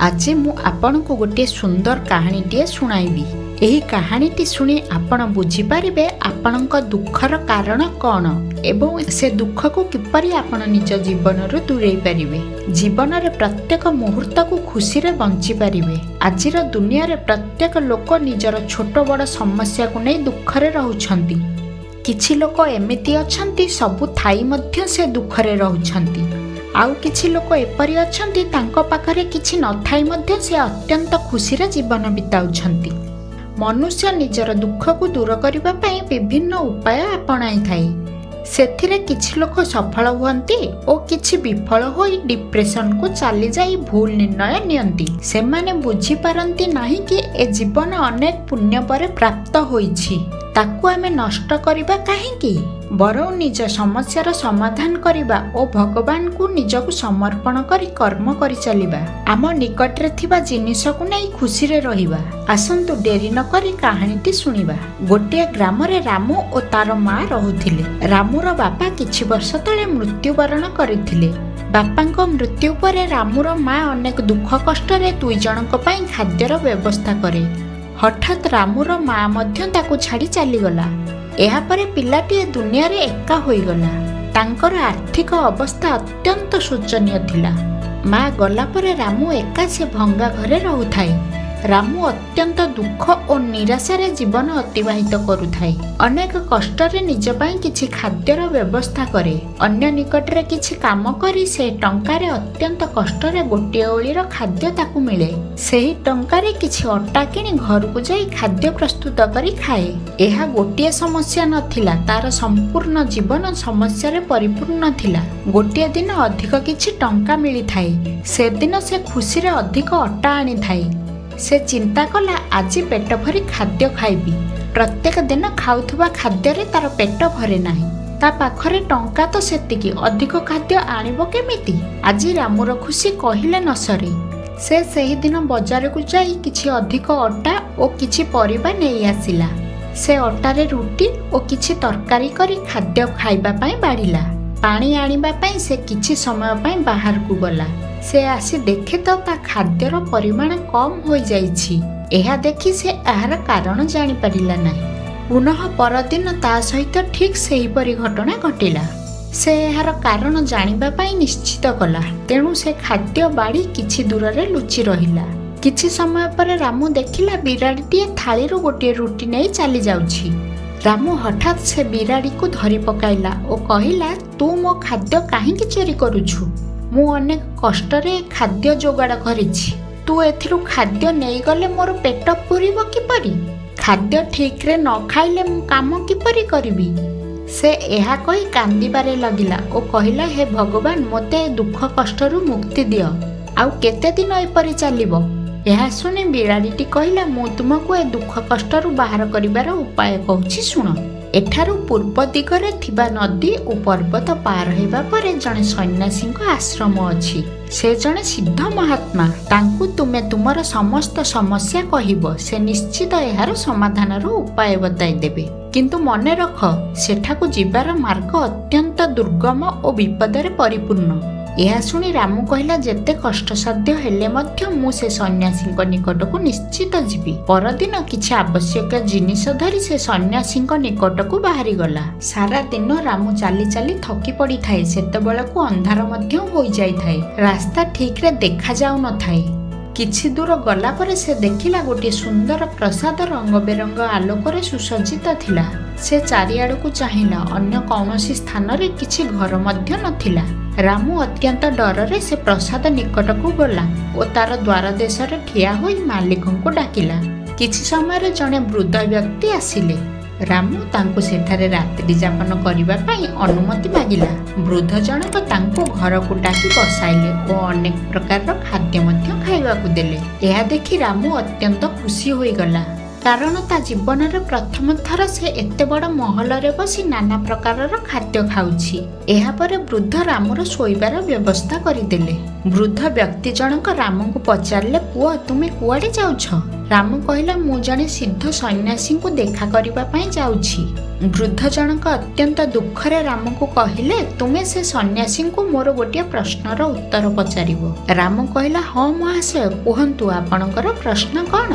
आज मु आपनकु गोटे सुंदर कहानीटीए सुनाइबी। एही कहानीटी शुणी आपण बुझिपारिबे आपणक दुखर कारण कौन एवं से दुख को किपरि आपण निज जीवनरु दूरेई पारिबे। जीवन रे प्रत्येक मुहूर्त को खुशी रे बंची पारिबे। आजिर दुनिया रे प्रत्येक लोक निजर छोट बड़ समस्या को नै दुख रे रहउछंती। किछि लोक एमिति अछंती सबु थाई मध्य से दुख रे रहउछंती। आउ किछि लोक एपरि अछंती तांको पाखरे किछि नथाई मध्य से अत्यंत खुशी रे जीवन बिताउछंती। मनुष्य निजर दुख को दूर करिबा पई विभिन्न उपाय अपनाई थाए। सेथिरे किछि लोक सफल हुअंती और किछि विफल होई डिप्रेशन को चली जाई भूल निर्णय नियंती। सेमाने बुझी पारंती नाही कि ए जीवन अनेक पुण्य पर प्राप्त होईछि, ताकू आमे नष्ट करिबा काहेकि। बरं निज समस्यार समाधान करिबा और भगवान को निजकु समर्पण करी कर्म करी चलिबा। आम निकटरे थिबा जिनिस को नै खुशी रे रहिबा। आसंतु डेरी न करी कहानीटी सुनिबा। गोटे ग्राम रे रामू और तार माँ रहुथिले। रामूर बापा किछि वर्ष तले मृत्युवरण करथिले। बापांक मृत्यु परे रामूर माँ अनेक दुख कष्ट रे दुई जनक पई खाद्यर व्यवस्था करे। हठात रामूर माँ मध्य ताकू छाड़ी चलीगला। एहापरे पिलाटी दुनिया रे एका होईगला। तांकर आर्थिक अवस्था अत्यंत शोचनीय थिला। माँ गला परे रामू एका से भंगा घरे रहुथाए। रामू अत्यंत दुख और निराशा रे जीवन अतिबाहित करुथाए। अनेक कष्ट रे निज पई किछि खाद्यर व्यवस्था करे। अन्य निकट रे किछि काम करी से टंका रे अत्यंत कष्ट रे गोटे ओळीर खाद्य ताकू मिले। सेही टंका रे किछि अट्टा किनी घर को जाई खाद्य प्रस्तुत करी खाए। एहा गोटे समस्या नथिला, तार संपूर्ण जीवन समस्या रे परिपूर्ण थिला। गोटे दिन अधिक किछि टंका मिली थाए। से दिन से खुशी रे अधिक अट्टा आनी थाए। से चिंता कला आज पेट भरी खाद्य खाइबी। प्रत्येक दिन खाउथुबा खाद्य रे तार पेट भरे नाही। ता पाखरे टंका तो सेतिकी अधिक खाद्य आनिबो केमिति। आज रामूर खुशी कहिले न सरे। से सही दिन बाजार को जाई किछि अधिक अट्टा और किछि परिबा नेई आसिला। से अट्टा रे रोटी और किछि तरकारी करी खाद्य खाइबा पई बाड़िला। पानी आनिबा पई से किछि समय पई बाहर को गला। से आसी देखे तो ता खाद्यर परिमाण कम हो जाइछि। एहा देखि से एहार कारण जानि परिला नाही। पुनः परदिन ता सहित ठीक सेही परि घटना घटिला। से एहार कारण जानिबा पई निश्चित कला। तेणु से खाद्य बाड़ी किछि दूर रे लुचि रहिला। किछि समय पर रामू देखिला बिराड़ीटीए थाळीरू गोटे रोटी नै चली जाउछि। रामू हठात से बिराड़ी को धरी पकाइला और कहिला, तू मो खाद्य काहेकि चोरी करुछु? मु अनेक कष्ट रे खाद्य जोगाड़ करिछि। तू एथिरु खाद्य नेई गले मोर पेट पुरिबो किपरि? खाद्य ठीक रे न खाइले मु काम किपरि करिबी? से एहा कहि कांदिबारे लगिला और कहिला, हे भगवान मोते दुख कष्टरू मुक्ति दियो। आउ केते दिन एपरि चलिबो? एहा सुनि बिराड़ीटी कहिला, मु तुमको ए दुख कष्टरू बाहर करिबार उपाय कहूछि शुण। एठारू पूर्व दिगरे थिबा नदी और पर्वत पार हेबा परे जणे सन्यासी आश्रम अछि। से जणे सिद्ध महात्मा। तांकू तुमे तुमर समस्त समस्या कहिबो। से निश्चित एहार समाधान उपाय बताई देबे। किंतु मने रख, सेठाकू जिबार मार्ग अत्यंत दुर्गम और विपदरे परिपूर्ण। यह शुणी रामू कहला, जेते कष्टसाध्य हेले मध्य मु से सन्यासी निकट को निश्चित जीवी। परदिन किछि आवश्यक जिनिस धरी से सन्यासी निकट को बाहरी गला। सारा दिन रामू चाली चाली थकी पड़ी थाए। सेतेबेलकू अंधार मध्य हो जाई थाए। रास्ता ठीक रे देखा जाउ न थाए। किछि दूर गला परे से देखिला गोटे सुंदर प्रसाद रंग बेरंग आलोकर सुसज्जित थिला। से चारिआड़ को चाहिला। अन्य कौनसी स्थान रे किछि घर मध्य नथिला। रामू अत्यंत डर रे से प्रसाद निकट को गला और तार द्वार देश रे ठिया होई मालिक को डाकिला। किछि समय रे जणे वृद्ध व्यक्ति आसिले। रामू तांको सेठारे रात्रि जापन करिबा पई अनुमति मागिला। वृद्ध जनक तांको घर को डाकी बसाइले और अनेक प्रकार खाद्य मध्य खाइबा को देले। एहा देखि रामू अत्यंत खुशी होई गला। କାରଣ ତା ଜୀବନରେ ପ୍ରଥମ ଥର ସେ ଏତେ ବଡ଼ ମହଲରେ ବସି ନାନା ପ୍ରକାରର ଖାଦ୍ୟ ଖାଉଛି। ଏହାପରେ ବୃଦ୍ଧ ରାମର ଶୋଇବାର ବ୍ୟବସ୍ଥା କରିଦେଲେ। ବୃଦ୍ଧ ବ୍ୟକ୍ତି ଜଣକ ରାମଙ୍କୁ ପଚାରିଲେ, ପୁଅ ତୁମେ କୁଆଡ଼େ ଯାଉଛ? ରାମ କହିଲା, ମୁଁ ଜଣେ ସିଦ୍ଧ ସନ୍ନ୍ୟାସୀଙ୍କୁ ଦେଖା କରିବା ପାଇଁ ଯାଉଛି। ବୃଦ୍ଧ ଜଣକ ଅତ୍ୟନ୍ତ ଦୁଃଖରେ ରାମକୁ କହିଲେ, ତୁମେ ସେ ସନ୍ନ୍ୟାସୀଙ୍କୁ ମୋର ଗୋଟିଏ ପ୍ରଶ୍ନର ଉତ୍ତର ପଚାରିବ। ରାମ କହିଲା, ହଁ ମହାଶୟ, କୁହନ୍ତୁ ଆପଣଙ୍କର ପ୍ରଶ୍ନ କ'ଣ?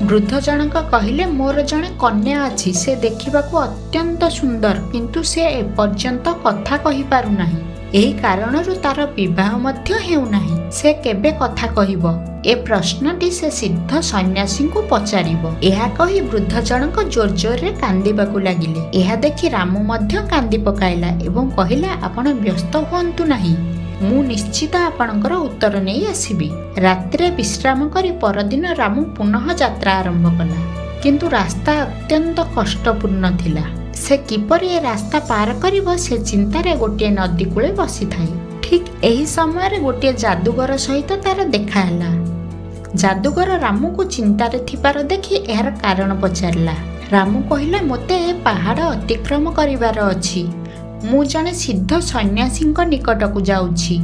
ବୃଦ୍ଧ ଜଣକ କହିଲେ, ମୋର ଜଣେ କନ୍ୟା ଅଛି। ସେ ଦେଖିବାକୁ ଅତ୍ୟନ୍ତ ସୁନ୍ଦର, କିନ୍ତୁ ସେ ଏପର୍ଯ୍ୟନ୍ତ କଥା କହିପାରୁନାହିଁ। ଏହି କାରଣରୁ ତାର ବିବାହ ମଧ୍ୟ ହେଉନାହିଁ। ସେ କେବେ କଥା କହିବ? ଏ ପ୍ରଶ୍ନଟି ସେ ସିଦ୍ଧ ସନ୍ନ୍ୟାସୀଙ୍କୁ ପଚାରିବ। ଏହା କହି ବୃଦ୍ଧ ଜଣକ ଜୋର ଜୋରରେ କାନ୍ଦିବାକୁ ଲାଗିଲେ। ଏହା ଦେଖି ରାମ ମଧ୍ୟ କାନ୍ଦି ପକାଇଲା ଏବଂ କହିଲା, ଆପଣ ବ୍ୟସ୍ତ ହୁଅନ୍ତୁ ନାହିଁ, ମୁଁ ନିଶ୍ଚିତ ଆପଣଙ୍କର ଉତ୍ତର ନେଇ ଆସିବି। ରାତିରେ ବିଶ୍ରାମ କରି ପରଦିନ ରାମ ପୁନଃ ଯାତ୍ରା ଆରମ୍ଭ କଲା। କିନ୍ତୁ ରାସ୍ତା ଅତ୍ୟନ୍ତ କଷ୍ଟପୂର୍ଣ୍ଣ ଥିଲା। ସେ କିପରି ଏ ରାସ୍ତା ପାର କରିବ ସେ ଚିନ୍ତାରେ ଗୋଟିଏ ନଦୀ କୂଳେ ବସିଥାଏ। ଠିକ୍ ଏହି ସମୟରେ ଗୋଟିଏ ଯାଦୁଗର ସହିତ ତାର ଦେଖା ହେଲା। ଯାଦୁଗର ରାମକୁ ଚିନ୍ତାରେ ଥିବାର ଦେଖି ଏହାର କାରଣ ପଚାରିଲା। ରାମ କହିଲା, ମୋତେ ଏ ପାହାଡ଼ ଅତିକ୍ରମ କରିବାର ଅଛି। ମୁଁ ଜଣେ ସିଦ୍ଧ ସନ୍ନ୍ୟାସୀଙ୍କ ନିକଟକୁ ଯାଉଛି,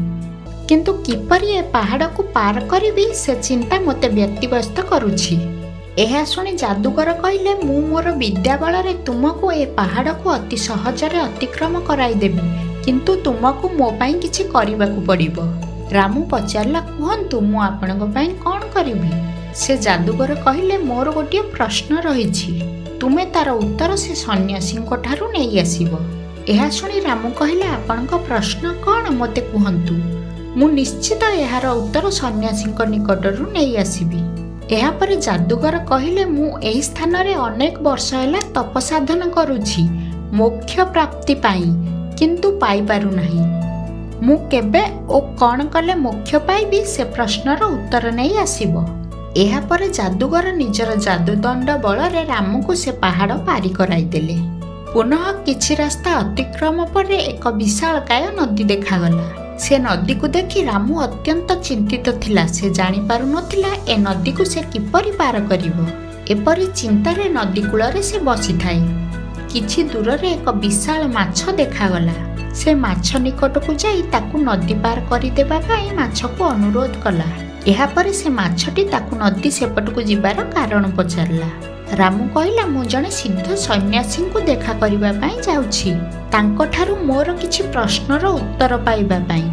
କିନ୍ତୁ କିପରି ଏ ପାହାଡ଼କୁ ପାର କରିବି ସେ ଚିନ୍ତା ମୋତେ ବ୍ୟତିବ୍ୟସ୍ତ କରୁଛି। ଏହା ଶୁଣି ଯାଦୁଗର କହିଲେ, ମୁଁ ମୋର ବିଦ୍ୟା ବଳରେ ତୁମକୁ ଏ ପାହାଡ଼କୁ ଅତି ସହଜରେ ଅତିକ୍ରମ କରାଇଦେବି, କିନ୍ତୁ ତୁମକୁ ମୋ ପାଇଁ କିଛି କରିବାକୁ ପଡ଼ିବ। ରାମ ପଚାରିଲା, କୁହନ୍ତୁ ମୁଁ ଆପଣଙ୍କ ପାଇଁ କ'ଣ କରିବି? ସେ ଯାଦୁଗର କହିଲେ, ମୋର ଗୋଟିଏ ପ୍ରଶ୍ନ ରହିଛି। ତୁମେ ତାର ଉତ୍ତର ସେ ସନ୍ନ୍ୟାସୀଙ୍କ ଠାରୁ ନେଇ ଆସିବ। ଏହା ଶୁଣି ରାମ କହିଲେ, ଆପଣଙ୍କ ପ୍ରଶ୍ନ କ'ଣ ମୋତେ କୁହନ୍ତୁ। ମୁଁ ନିଶ୍ଚିତ ଏହାର ଉତ୍ତର ସନ୍ନ୍ୟାସୀଙ୍କ ନିକଟରୁ ନେଇ ଆସିବି। ଏହାପରେ ଯାଦୁଗର କହିଲେ, ମୁଁ ଏହି ସ୍ଥାନରେ ଅନେକ ବର୍ଷ ହେଲା ତପସାଧନ କରୁଛି ମୋକ୍ଷ ପ୍ରାପ୍ତି ପାଇଁ, କିନ୍ତୁ ପାଇପାରୁନାହିଁ। ମୁଁ କେବେ ଓ କ'ଣ କଲେ ମୋକ୍ଷ ପାଇବି ସେ ପ୍ରଶ୍ନର ଉତ୍ତର ନେଇ ଆସିବ। ଏହାପରେ ଯାଦୁଗର ନିଜର ଯାଦୁଦଣ୍ଡ ବଳରେ ରାମକୁ ସେ ପାହାଡ଼ ପାରି କରାଇଦେଲେ। ପୁନଃ କିଛି ରାସ୍ତା ଅତିକ୍ରମ ପରେ ଏକ ବିଶାଳକାୟ ନଦୀ ଦେଖାଗଲା। ସେ ନଦୀକୁ ଦେଖି ରାମ ଅତ୍ୟନ୍ତ ଚିନ୍ତିତ ଥିଲା। ସେ ଜାଣିପାରୁନଥିଲା ଏ ନଦୀକୁ ସେ କିପରି ପାର କରିବ। ଏପରି ଚିନ୍ତାରେ ନଦୀ କୂଳରେ ସେ ବସିଥାଏ। କିଛି ଦୂରରେ ଏକ ବିଶାଳ ମାଛ ଦେଖାଗଲା। ସେ ମାଛ ନିକଟକୁ ଯାଇ ତାକୁ ନଦୀ ପାର କରିଦେବା ପାଇଁ ମାଛକୁ ଅନୁରୋଧ କଲା। ଏହାପରେ ସେ ମାଛଟି ତାକୁ ନଦୀ ସେପଟକୁ ଯିବାର କାରଣ ପଚାରିଲା। ରାମ କହିଲା, ମୁଁ ଜଣେ ସିଦ୍ଧ ସନ୍ନ୍ୟାସୀଙ୍କୁ ଦେଖା କରିବା ପାଇଁ ଯାଉଛି, ତାଙ୍କଠାରୁ ମୋର କିଛି ପ୍ରଶ୍ନର ଉତ୍ତର ପାଇବା ପାଇଁ।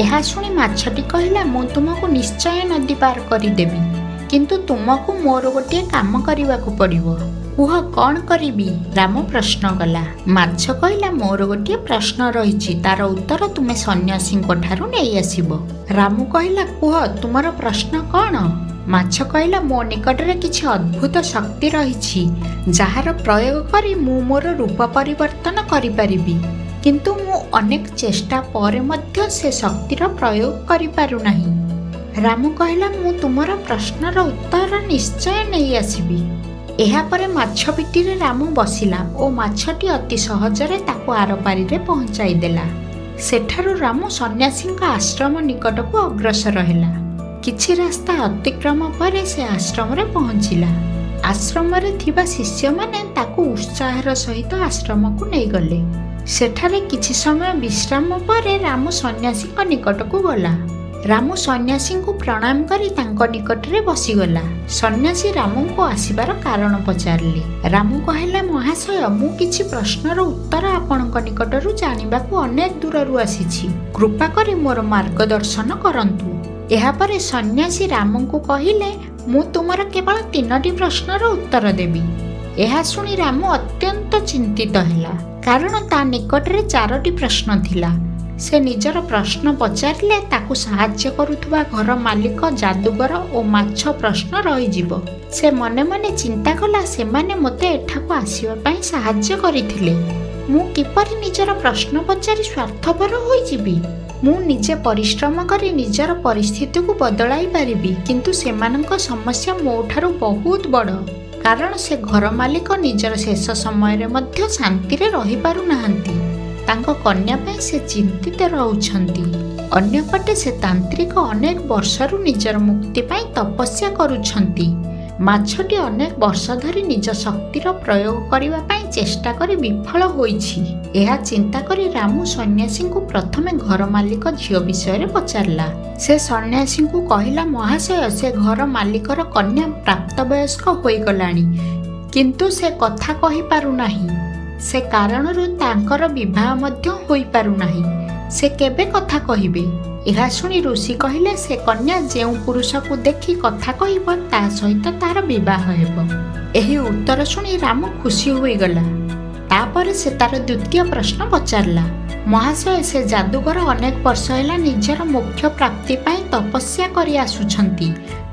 ଏହା ଶୁଣି ମାଛଟି କହିଲା, ମୁଁ ତୁମକୁ ନିଶ୍ଚୟ ନଦୀ ପାର କରିଦେବି, କିନ୍ତୁ ତୁମକୁ ମୋର ଗୋଟିଏ କାମ କରିବାକୁ ପଡ଼ିବ। କୁହ କ'ଣ କରିବି? ରାମ ପ୍ରଶ୍ନ କଲା। ମାଛ କହିଲା, ମୋର ଗୋଟିଏ ପ୍ରଶ୍ନ ରହିଛି, ତାର ଉତ୍ତର ତୁମେ ସନ୍ନ୍ୟାସୀଙ୍କ ଠାରୁ ନେଇ ଆସିବ। ରାମ କହିଲା, କୁହ ତୁମର ପ୍ରଶ୍ନ କ'ଣ? ମାଛ କହିଲା, ମୋ ନିକଟରେ କିଛି ଅଦ୍ଭୁତ ଶକ୍ତି ରହିଛି, ଯାହାର ପ୍ରୟୋଗ କରି ମୁଁ ମୋର ରୂପ ପରିବର୍ତ୍ତନ କରିପାରିବି, କିନ୍ତୁ ମୁଁ ଅନେକ ଚେଷ୍ଟା ପରେ ମଧ୍ୟ ସେ ଶକ୍ତିର ପ୍ରୟୋଗ କରିପାରୁନାହିଁ। ରାମ କହିଲା, ମୁଁ ତୁମର ପ୍ରଶ୍ନର ଉତ୍ତର ନିଶ୍ଚୟ ନେଇ ଆସିବି। ଏହାପରେ ମାଛ ପିଠିରେ ରାମ ବସିଲା ଓ ମାଛଟି ଅତି ସହଜରେ ତାକୁ ଆରପାରିରେ ପହଞ୍ଚାଇ ଦେଲା। ସେଠାରୁ ରାମ ସନ୍ନ୍ୟାସୀଙ୍କ ଆଶ୍ରମ ନିକଟକୁ ଅଗ୍ରସର ହେଲା। କିଛି ରାସ୍ତା ଅତିକ୍ରମ ପରେ ସେ ଆଶ୍ରମରେ ପହଞ୍ଚିଲା। ଆଶ୍ରମରେ ଥିବା ଶିଷ୍ୟମାନେ ତାକୁ ଉତ୍ସାହର ସହିତ ଆଶ୍ରମକୁ ନେଇଗଲେ। ସେଠାରେ କିଛି ସମୟ ବିଶ୍ରାମ ପରେ ରାମ ସନ୍ନ୍ୟାସୀଙ୍କ ନିକଟକୁ ଗଲା। ରାମ ସନ୍ନ୍ୟାସୀଙ୍କୁ ପ୍ରଣାମ କରି ତାଙ୍କ ନିକଟରେ ବସିଗଲା। ସନ୍ନ୍ୟାସୀ ରାମଙ୍କୁ ଆସିବାର କାରଣ ପଚାରିଲେ। ରାମ କହିଲା, ମହାଶୟ, ମୁଁ କିଛି ପ୍ରଶ୍ନର ଉତ୍ତର ଆପଣଙ୍କ ନିକଟରୁ ଜାଣିବାକୁ ଅନେକ ଦୂରରୁ ଆସିଛି। କୃପା କରି ମୋର ମାର୍ଗଦର୍ଶନ କରନ୍ତୁ। ଏହାପରେ ସନ୍ନ୍ୟାସୀ ରାମଙ୍କୁ କହିଲେ, ମୁଁ ତୁମର କେବଳ 3ଟି ପ୍ରଶ୍ନର ଉତ୍ତର ଦେବି। ଏହା ଶୁଣି ରାମ ଅତ୍ୟନ୍ତ ଚିନ୍ତିତ ହେଲା, କାରଣ ତା ନିକଟରେ 4ଟି ପ୍ରଶ୍ନ ଥିଲା। ସେ ନିଜର ପ୍ରଶ୍ନ ପଚାରିଲେ ତାକୁ ସାହାଯ୍ୟ କରୁଥିବା ଘର ମାଲିକ, ଯାଦୁଗର ଓ ମାଛ ପ୍ରଶ୍ନ ରହିଯିବ। ସେ ମନେ ମନେ ଚିନ୍ତା କଲା, ସେମାନେ ମୋତେ ଏଠାକୁ ଆସିବା ପାଇଁ ସାହାଯ୍ୟ କରିଥିଲେ। ମୁଁ କିପରି ନିଜର ପ୍ରଶ୍ନ ପଚାରି ସ୍ୱାର୍ଥପର ହୋଇଯିବି? ମୁଁ ନିଜେ ପରିଶ୍ରମ କରି ନିଜର ପରିସ୍ଥିତିକୁ ବଦଳାଇ ପାରିବି, କିନ୍ତୁ ସେମାନଙ୍କ ସମସ୍ୟା ମୋ ଠାରୁ ବହୁତ ବଡ଼। କାରଣ ସେ ଘର ମାଲିକ ନିଜର ଶେଷ ସମୟରେ ମଧ୍ୟ ଶାନ୍ତିରେ ରହିପାରୁନାହାନ୍ତି। ତାଙ୍କ କନ୍ୟା ପାଇଁ ସେ ଚିନ୍ତିତ ରହୁଛନ୍ତି। ଅନ୍ୟପଟେ ସେ ତାନ୍ତ୍ରିକ ଅନେକ ବର୍ଷରୁ ନିଜର ମୁକ୍ତି ପାଇଁ ତପସ୍ୟା କରୁଛନ୍ତି, ମାଛଟି ଅନେକ ବର୍ଷ ଧରି ନିଜ ଶକ୍ତିର ପ୍ରୟୋଗ କରିବା ପାଇଁ ଚେଷ୍ଟା କରି ବିଫଳ ହୋଇଛି। ଏହା ଚିନ୍ତା କରି ରାମୁ ସନ୍ନ୍ୟାସୀଙ୍କୁ ପ୍ରଥମେ ଘର ମାଲିକ ଝିଅ ବିଷୟରେ ପଚାରିଲା। ସେ ସନ୍ନ୍ୟାସୀଙ୍କୁ କହିଲା, ମହାଶୟ, ସେ ଘର ମାଲିକର କନ୍ୟା ପ୍ରାପ୍ତବୟସ୍କ ହୋଇଗଲାଣି, କିନ୍ତୁ ସେ କଥା କହିପାରୁନାହିଁ। ସେ କାରଣରୁ ତାଙ୍କର ବିବାହ ମଧ୍ୟ ହୋଇପାରୁନାହିଁ। ସେ କେବେ କଥା କହିବେ? ଏହା ଶୁଣି ଋଷି କହିଲେ, ସେ କନ୍ୟା ଯେଉଁ ପୁରୁଷକୁ ଦେଖି କଥା କହିବ ତା ସହିତ ତାର ବିବାହ ହେବ। ଏହି ଉତ୍ତର ଶୁଣି ରାମ ଖୁସି ହୋଇଗଲା। ତାପରେ ସେ ତାର ଦ୍ୱିତୀୟ ପ୍ରଶ୍ନ ପଚାରିଲା, ମହାଶୟ, ସେ ଯାଦୁଗର ଅନେକ ବର୍ଷ ହେଲା ନିଜର ମୋକ୍ଷ ପ୍ରାପ୍ତି ପାଇଁ ତପସ୍ୟା କରି ଆସୁଛନ୍ତି।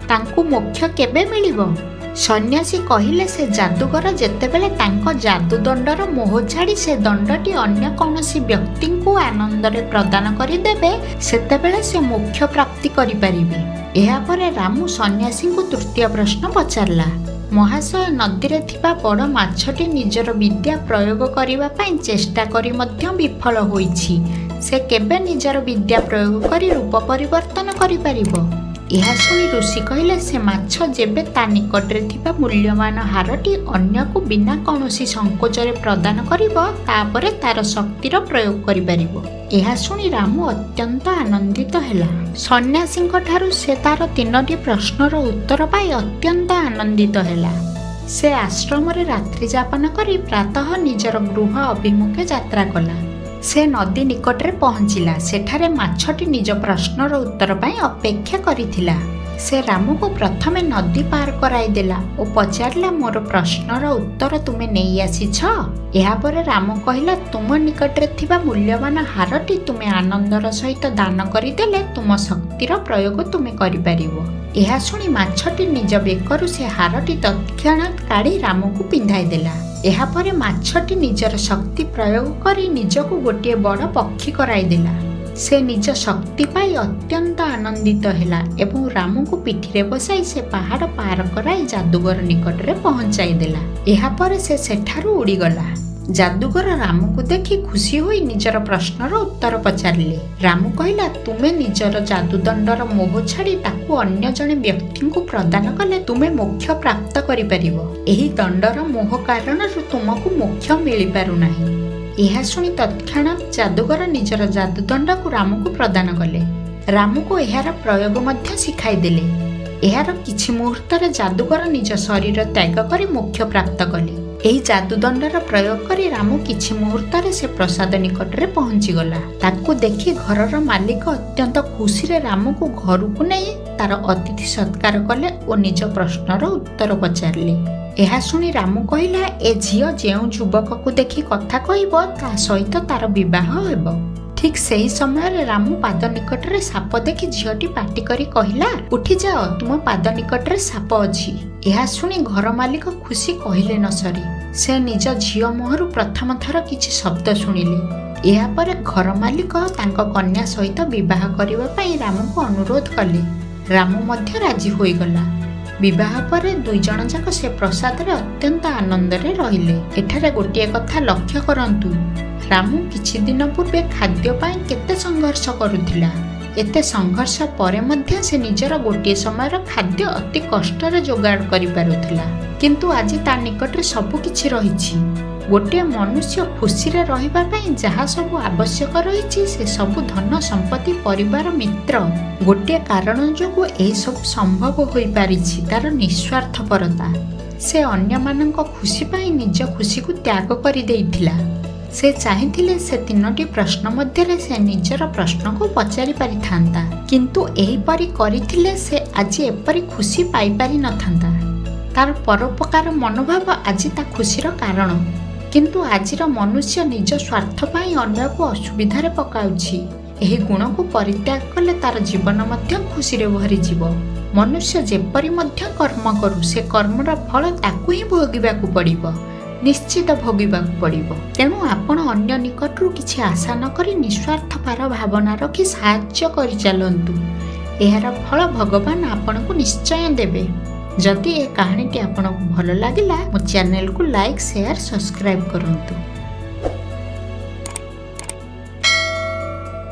ତାଙ୍କୁ ମୋକ୍ଷ କେବେ ମିଳିବ? ସନ୍ନ୍ୟାସୀ କହିଲେ, ସେ ଯାଦୁଗର ଯେତେବେଳେ ତାଙ୍କ ଯାଦୁଦଣ୍ଡର ମୋହ ଛାଡ଼ି ସେ ଦଣ୍ଡଟି ଅନ୍ୟ କୌଣସି ବ୍ୟକ୍ତିଙ୍କୁ ଆନନ୍ଦରେ ପ୍ରଦାନ କରିଦେବେ, ସେତେବେଳେ ସେ ମୋକ୍ଷ ପ୍ରାପ୍ତି କରିପାରିବେ। ଏହାପରେ ରାମୁ ସନ୍ନ୍ୟାସୀଙ୍କୁ ତୃତୀୟ ପ୍ରଶ୍ନ ପଚାରିଲା, ମହାଶୟ, ନଦୀରେ ଥିବା ବଡ଼ ମାଛଟି ନିଜର ବିଦ୍ୟା ପ୍ରୟୋଗ କରିବା ପାଇଁ ଚେଷ୍ଟା କରି ମଧ୍ୟ ବିଫଳ ହୋଇଛି। ସେ କେବେ ନିଜର ବିଦ୍ୟା ପ୍ରୟୋଗ କରି ରୂପ ପରିବର୍ତ୍ତନ କରିପାରିବ? ଏହା ଶୁଣି ଋଷି କହିଲେ, ସେ ମାଛ ଯେବେ ତା ନିକଟରେ ଥିବା ମୂଲ୍ୟବାନ ହାରଟି ଅନ୍ୟକୁ ବିନା କୌଣସି ସଂକୋଚରେ ପ୍ରଦାନ କରିବ, ତାପରେ ତାର ଶକ୍ତିର ପ୍ରୟୋଗ କରିପାରିବ। ଏହା ଶୁଣି ରାମୁ ଅତ୍ୟନ୍ତ ଆନନ୍ଦିତ ହେଲା। ସନ୍ନ୍ୟାସୀଙ୍କ ଠାରୁ ସେ ତାର 3ଟି ପ୍ରଶ୍ନର ଉତ୍ତର ପାଇ ଅତ୍ୟନ୍ତ ଆନନ୍ଦିତ ହେଲା। ସେ ଆଶ୍ରମରେ ରାତ୍ରି ଯାପନ କରି ପ୍ରାତଃ ନିଜର ଗୃହ ଅଭିମୁଖେ ଯାତ୍ରା କଲା। ସେ ନଦୀ ନିକଟରେ ପହଞ୍ଚିଲା। ସେଠାରେ ମାଛଟି ନିଜ ପ୍ରଶ୍ନର ଉତ୍ତର ପାଇଁ ଅପେକ୍ଷା କରିଥିଲା। ସେ ରାମକୁ ପ୍ରଥମେ ନଦୀ ପାର କରାଇଦେଲା ଓ ପଚାରିଲା, ମୋର ପ୍ରଶ୍ନର ଉତ୍ତର ତୁମେ ନେଇ ଆସିଛ? ଏହାପରେ ରାମ କହିଲା, ତୁମ ନିକଟରେ ଥିବା ମୂଲ୍ୟବାନ ହାରଟି ତୁମେ ଆନନ୍ଦର ସହିତ ଦାନ କରିଦେଲେ ତୁମ ଶକ୍ତିର ପ୍ରୟୋଗ ତୁମେ କରିପାରିବ। ଏହା ଶୁଣି ମାଛଟି ନିଜ ବେକରୁ ସେ ହାରଟି ତତ୍କ୍ଷଣାତ୍ କାଢ଼ି ରାମକୁ ପିନ୍ଧାଇ ଦେଲା। ଏହାପରେ ମାଛଟି ନିଜର ଶକ୍ତି ପ୍ରୟୋଗ କରି ନିଜକୁ ଗୋଟିଏ ବଡ଼ ପକ୍ଷୀ କରାଇଦେଲା। ସେ ନିଜ ଶକ୍ତି ପାଇ ଅତ୍ୟନ୍ତ ଆନନ୍ଦିତ ହେଲା ଏବଂ ରାମକୁ ପିଠିରେ ବସାଇ ସେ ପାହାଡ଼ ପାର କରାଇ ଯାଦୁଗର ନିକଟରେ ପହଞ୍ଚାଇ ଦେଲା। ଏହାପରେ ସେ ସେଠାରୁ ଉଡ଼ିଗଲା। ଯାଦୁଗର ରାମକୁ ଦେଖି ଖୁସି ହୋଇ ନିଜର ପ୍ରଶ୍ନର ଉତ୍ତର ପଚାରିଲେ। ରାମ କହିଲା, ତୁମେ ନିଜର ଯାଦୁଦଣ୍ଡର ମୋହ ଛାଡ଼ି ତାକୁ ଅନ୍ୟ ଜଣେ ବ୍ୟକ୍ତିଙ୍କୁ ପ୍ରଦାନ କଲେ ତୁମେ ମୋକ୍ଷ ପ୍ରାପ୍ତ କରିପାରିବ। ଏହି ଦଣ୍ଡର ମୋହ କାରଣରୁ ତୁମକୁ ମୋକ୍ଷ ମିଳିପାରୁନାହିଁ। ଏହା ଶୁଣି ତତ୍କ୍ଷଣାତ୍ ଯାଦୁଗର ନିଜର ଯାଦୁଦଣ୍ଡକୁ ରାମକୁ ପ୍ରଦାନ କଲେ। ରାମକୁ ଏହାର ପ୍ରୟୋଗ ମଧ୍ୟ ଶିଖାଇଦେଲେ। ଏହାର କିଛି ମୁହୂର୍ତ୍ତରେ ଯାଦୁଗର ନିଜ ଶରୀର ତ୍ୟାଗ କରି ମୋକ୍ଷ ପ୍ରାପ୍ତ କଲେ। ଏହି ଯାଦୁଦଣ୍ଡର ପ୍ରୟୋଗ କରି ରାମ କିଛି ମୁହୂର୍ତ୍ତରେ ସେ ପ୍ରସାଦ ନିକଟରେ ପହଞ୍ଚିଗଲା। ତାକୁ ଦେଖି ଘରର ମାଲିକ ଅତ୍ୟନ୍ତ ଖୁସିରେ ରାମକୁ ଘରକୁ ନେଇ ତାର ଅତିଥି ସତ୍କାର କଲେ ଓ ନିଜ ପ୍ରଶ୍ନର ଉତ୍ତର ପଚାରିଲେ। ଏହା ଶୁଣି ରାମ କହିଲା, ଏ ଝିଅ ଯେଉଁ ଯୁବକକୁ ଦେଖି କଥା କହିବ ତା ସହିତ ତାର ବିବାହ ହେବ। ଠିକ୍ ସେହି ସମୟରେ ରାମ ପାଦ ନିକଟରେ ସାପ ଦେଖି ଝିଅଟି ପାଟି କରି କହିଲା, ଉଠିଯାଅ, ତୁମ ପାଦ ନିକଟରେ ସାପ ଅଛି। ଏହା ଶୁଣି ଘର ମାଲିକ ଖୁସି କହିଲେ ନ ସରେ। ସେ ନିଜ ଝିଅ ମୁହଁରୁ ପ୍ରଥମ ଥର କିଛି ଶବ୍ଦ ଶୁଣିଲେ। ଏହାପରେ ଘର ମାଲିକ ତାଙ୍କ କନ୍ୟା ସହିତ ବିବାହ କରିବା ପାଇଁ ରାମକୁ ଅନୁରୋଧ କଲେ। ରାମ ମଧ୍ୟ ରାଜି ହୋଇଗଲା। ବିବାହ ପରେ 2 ଜଣ ଯାକ ସେ ପ୍ରସାଦରେ ଅତ୍ୟନ୍ତ ଆନନ୍ଦରେ ରହିଲେ। ଏଠାରେ ଗୋଟିଏ କଥା ଲକ୍ଷ୍ୟ କରନ୍ତୁ, ରାମ କିଛି ଦିନ ପୂର୍ବେ ଖାଦ୍ୟ ପାଇଁ କେତେ ସଂଘର୍ଷ କରୁଥିଲା। ଏତେ ସଂଘର୍ଷ ପରେ ମଧ୍ୟ ସେ ନିଜର ଗୋଟିଏ ସମୟର ଖାଦ୍ୟ ଅତି କଷ୍ଟରେ ଯୋଗାଡ଼ କରିପାରୁଥିଲା। କିନ୍ତୁ ଆଜି ତା ନିକଟରେ ସବୁ କିଛି ରହିଛି। ଗୋଟିଏ ମନୁଷ୍ୟ ଖୁସିରେ ରହିବା ପାଇଁ ଯାହା ସବୁ ଆବଶ୍ୟକ ରହିଛି ସେ ସବୁ ଧନ ସମ୍ପତ୍ତି, ପରିବାର, ମିତ୍ର। ଗୋଟିଏ କାରଣ ଯୋଗୁଁ ଏହିସବୁ ସମ୍ଭବ ହୋଇପାରିଛି, ତାର ନିଃସ୍ୱାର୍ଥପରତା। ସେ ଅନ୍ୟମାନଙ୍କ ଖୁସି ପାଇଁ ନିଜ ଖୁସିକୁ ତ୍ୟାଗ କରିଦେଇଥିଲା। ସେ ଚାହିଁଥିଲେ ସେ 3ଟି ପ୍ରଶ୍ନ ମଧ୍ୟରେ ସେ ନିଜର ପ୍ରଶ୍ନକୁ ପଚାରି ପାରିଥାନ୍ତା, କିନ୍ତୁ ଏହିପରି କରିଥିଲେ ସେ ଆଜି ଏପରି ଖୁସି ପାଇପାରିନଥାନ୍ତା। ତାର ପରୋପକାର ମନୋଭାବ ଆଜି ତା ଖୁସିର କାରଣ। କିନ୍ତୁ ଆଜିର ମନୁଷ୍ୟ ନିଜ ସ୍ୱାର୍ଥ ପାଇଁ ଅନ୍ୟକୁ ଅସୁବିଧାରେ ପକାଉଛି। ଏହି ଗୁଣକୁ ପରିତ୍ୟାଗ କଲେ ତାର ଜୀବନ ମଧ୍ୟ ଖୁସିରେ ଭରିଯିବ। ମନୁଷ୍ୟ ଯେପରି ମଧ୍ୟ କର୍ମ କରୁ, ସେ କର୍ମର ଫଳ ତାକୁ ହିଁ ଭୋଗିବାକୁ ପଡ଼ିବ, ନିଶ୍ଚିତ ଭୋଗିବାକୁ ପଡ଼ିବ। ତେଣୁ ଆପଣ ଅନ୍ୟ ନିକଟରୁ କିଛି ଆଶା ନ କରି ନିଃସ୍ୱାର୍ଥପର ଭାବନା ରଖି ସାହାଯ୍ୟ କରିଚାଲନ୍ତୁ। ଏହାର ଫଳ ଭଗବାନ ଆପଣଙ୍କୁ ନିଶ୍ଚୟ ଦେବେ। ଯଦି ଏ କାହାଣୀଟି ଆପଣଙ୍କୁ ଭଲ ଲାଗିଲା, ମୋ ଚ୍ୟାନେଲକୁ ଲାଇକ୍, ସେୟାର, ସବସ୍କ୍ରାଇବ୍ କରନ୍ତୁ।